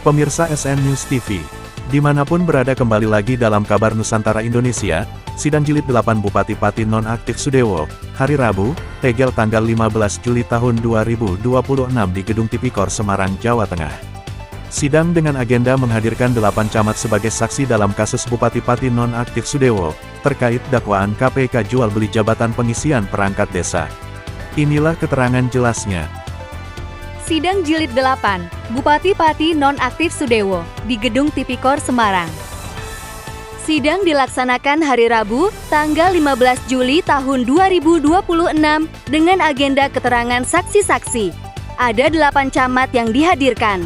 Pemirsa SN News TV, dimanapun berada kembali lagi dalam kabar Nusantara Indonesia, Sidang Jilid 8 Bupati Pati Nonaktif Sudewo, hari Rabu, tanggal 15 Juli tahun 2026 di Gedung Tipikor Semarang, Jawa Tengah. Sidang dengan agenda menghadirkan 8 camat sebagai saksi dalam kasus Bupati Pati Nonaktif Sudewo, terkait dakwaan KPK jual beli jabatan pengisian perangkat desa. Inilah keterangan jelasnya. Sidang Jilid 8, Bupati Pati Nonaktif Sudewo, di Gedung Tipikor Semarang. Sidang dilaksanakan hari Rabu, tanggal 15 Juli tahun 2026, dengan agenda keterangan saksi-saksi. Ada 8 camat yang dihadirkan.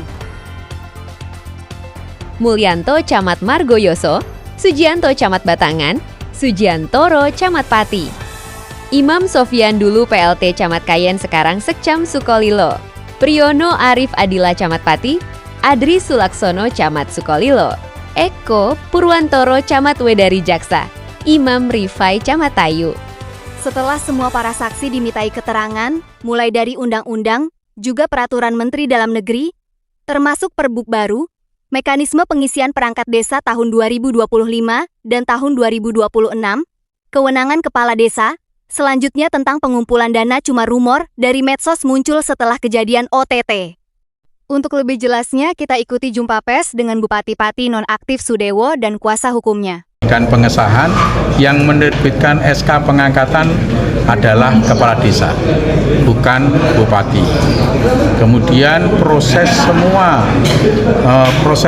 Mulyanto Camat Margoyoso, Sujianto Camat Batangan, Sujiantoro Camat Pati. Imam Sofyan dulu PLT Camat Kayen sekarang Sekcam Sukolilo. Priyono Arif Adila Camat Pati, Adri Sulaksono Camat Sukolilo, Eko Purwantoro Camat Wedari Jaksa, Imam Rifai Camat Tayu. Setelah semua para saksi dimintai keterangan, mulai dari undang-undang, juga peraturan Menteri Dalam Negeri, termasuk Perbuk baru, mekanisme pengisian perangkat desa tahun 2025 dan tahun 2026, kewenangan kepala desa, selanjutnya tentang pengumpulan dana cuma rumor dari medsos muncul setelah kejadian OTT. Untuk lebih jelasnya, kita ikuti jumpa pers dengan Bupati Pati Nonaktif Sudewo dan kuasa hukumnya. Dan pengesahan yang menerbitkan SK pengangkatan adalah kepala desa, bukan bupati. Kemudian proses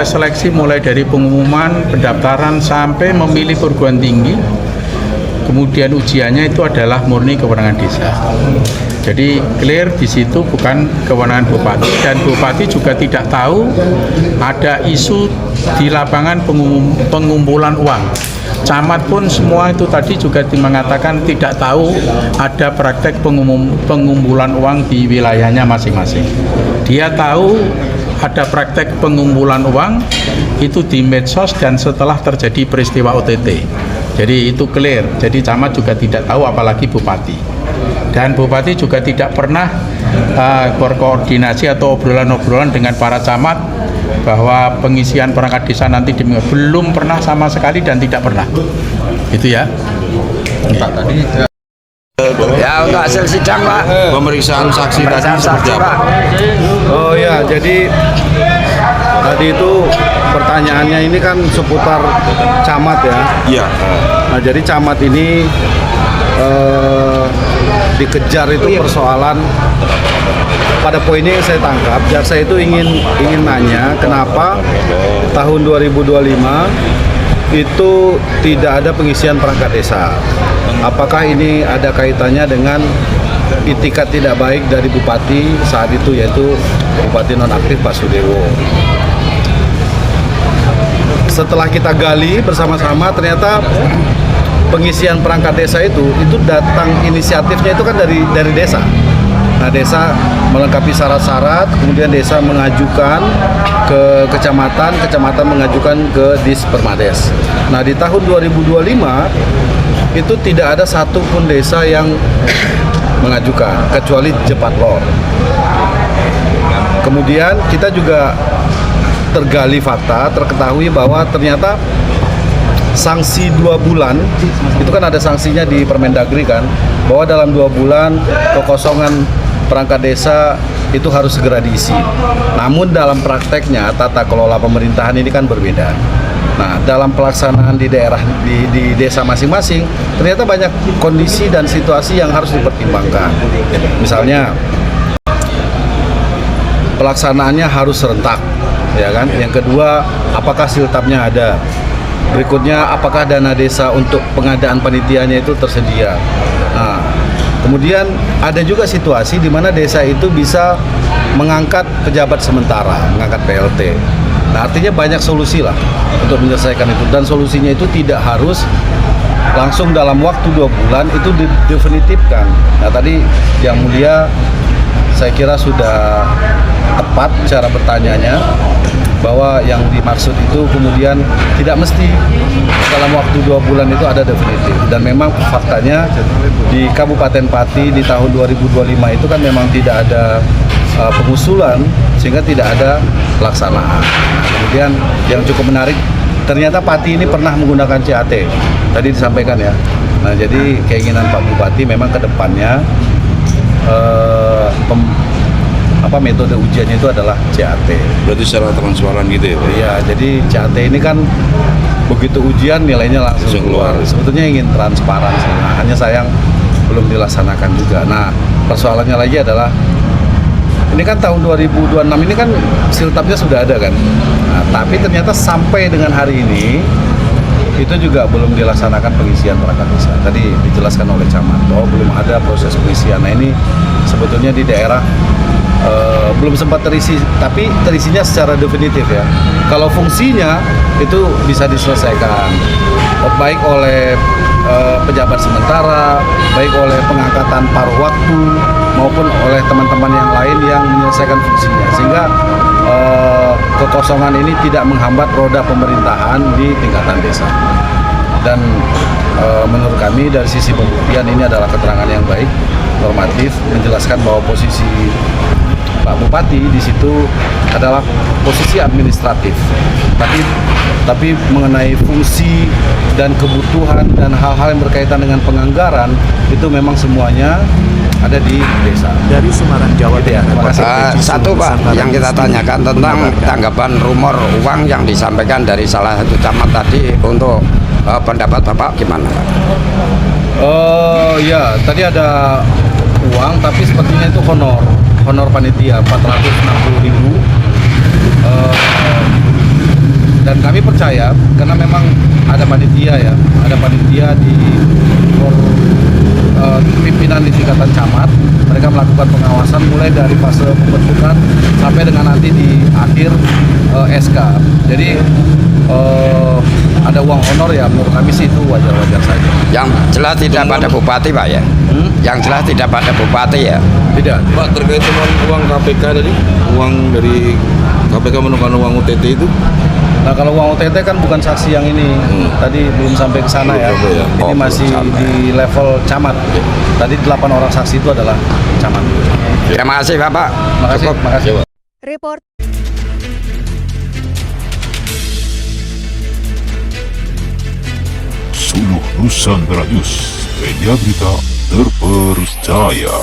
seleksi mulai dari pengumuman, pendaftaran sampai memilih perguruan tinggi, kemudian ujiannya itu adalah murni kewenangan desa. Jadi clear di situ bukan kewenangan bupati, dan bupati juga tidak tahu ada isu di lapangan pengumpulan uang. Camat pun semua itu tadi juga mengatakan tidak tahu ada praktek pengumpulan uang di wilayahnya masing-masing. Dia tahu ada praktek pengumpulan uang itu di medsos dan setelah terjadi peristiwa OTT. Jadi itu clear, jadi camat juga tidak tahu apalagi bupati. Dan bupati juga tidak pernah berkoordinasi atau obrolan-obrolan dengan para camat bahwa pengisian perangkat desa nanti belum pernah sama sekali dan tidak pernah. Itu ya. Ya, untuk hasil sidang, Pak. Pemeriksaan saksi tadi seperti apa? Oh ya, jadi tadi itu pertanyaannya ini kan seputar camat ya. Iya. Nah, jadi camat ini dikejar itu persoalan, pada poinnya yang saya tangkap, jaksa itu ingin nanya kenapa tahun 2025 itu tidak ada pengisian perangkat desa. Apakah ini ada kaitannya dengan itikat tidak baik dari bupati saat itu, yaitu Bupati Nonaktif Pak Sudewo. Setelah kita gali bersama-sama, ternyata pengisian perangkat desa itu datang inisiatifnya itu kan dari desa. Nah, desa melengkapi syarat-syarat, kemudian desa mengajukan ke kecamatan, kecamatan mengajukan ke Dispermades. Nah, di tahun 2025 itu tidak ada satupun desa yang mengajukan kecuali Jepatlor. Kemudian kita juga tergali fakta, terketahui bahwa ternyata sanksi 2 bulan, itu kan ada sanksinya di Permendagri kan, bahwa dalam 2 bulan kekosongan perangkat desa itu harus segera diisi. Namun dalam prakteknya tata kelola pemerintahan ini kan berbeda. Nah, dalam pelaksanaan di daerah, di desa masing-masing, ternyata banyak kondisi dan situasi yang harus dipertimbangkan. Misalnya, pelaksanaannya harus serentak, ya kan? Yang kedua, apakah siltapnya ada? Berikutnya, apakah dana desa untuk pengadaan panitianya itu tersedia? Nah, kemudian ada juga situasi di mana desa itu bisa mengangkat pejabat sementara, mengangkat PLT. Nah, artinya banyak solusi lah untuk menyelesaikan itu, dan solusinya itu tidak harus langsung dalam waktu 2 bulan itu didefinitifkan. Nah, tadi Yang Mulia saya kira sudah tepat cara bertanyanya, bahwa yang dimaksud itu kemudian tidak mesti dalam waktu 2 bulan itu ada definitif. Dan memang faktanya di Kabupaten Pati di tahun 2025 itu kan memang tidak ada pengusulan sehingga tidak ada pelaksanaan. Nah, kemudian yang cukup menarik, ternyata Pati ini pernah menggunakan CAT, tadi disampaikan ya. Nah, jadi keinginan Pak Bupati memang ke depannya metode ujiannya itu adalah CAT. Berarti secara transparan gitu ya Pak? Iya, jadi CAT ini kan begitu ujian nilainya langsung keluar. Sebetulnya ingin transparan sih. Nah, hanya sayang belum dilaksanakan juga. Nah, persoalannya lagi adalah ini kan tahun 2026 ini kan siltapnya sudah ada kan. Nah, tapi ternyata sampai dengan hari ini itu juga belum dilaksanakan pengisian perangkat desa. Tadi dijelaskan oleh Camat bahwa belum ada proses pengisian. Nah, ini sebetulnya di daerah belum sempat terisi, tapi terisinya secara definitif ya. Kalau fungsinya itu bisa diselesaikan baik oleh pejabat sementara, baik oleh pengangkatan paruh waktu maupun oleh teman-teman yang lain yang menyelesaikan fungsinya, sehingga kekosongan ini tidak menghambat roda pemerintahan di tingkatan desa. Dan menurut kami dari sisi pembuktian ini adalah keterangan yang baik, normatif, menjelaskan bahwa posisi Pak Bupati di situ adalah posisi administratif, tapi mengenai fungsi dan kebutuhan dan hal-hal yang berkaitan dengan penganggaran itu memang semuanya ada di desa. Dari Semarang, Jawa Tengah. Satu Pak, yang kita tanyakan tentang tanggapan rumor uang yang disampaikan dari salah satu camat tadi, untuk pendapat Bapak gimana Pak? Ya, tadi ada uang, tapi sepertinya itu honor panitia 460.000. Dan kami percaya karena memang ada panitia di pimpinan di tingkatan camat, mereka melakukan pengawasan mulai dari fase pembentukan sampai dengan nanti di akhir SK. Jadi ada uang honor ya, menurut kami sih itu wajar-wajar saja. Yang jelas tidak pada Bupati Pak ya? Yang jelas tidak pada Bupati ya? Tidak. Pak, terkait dengan uang KPK tadi, uang dari KPK menemukan uang UTT itu? Nah, kalau uang OTT kan bukan saksi yang ini, tadi belum sampai ke sana ya. Ini masih di level camat. Tadi 8 orang saksi itu adalah camat. Terima kasih Bapak. Makasih. Report Suluh Nusantara News, media berita terpercaya.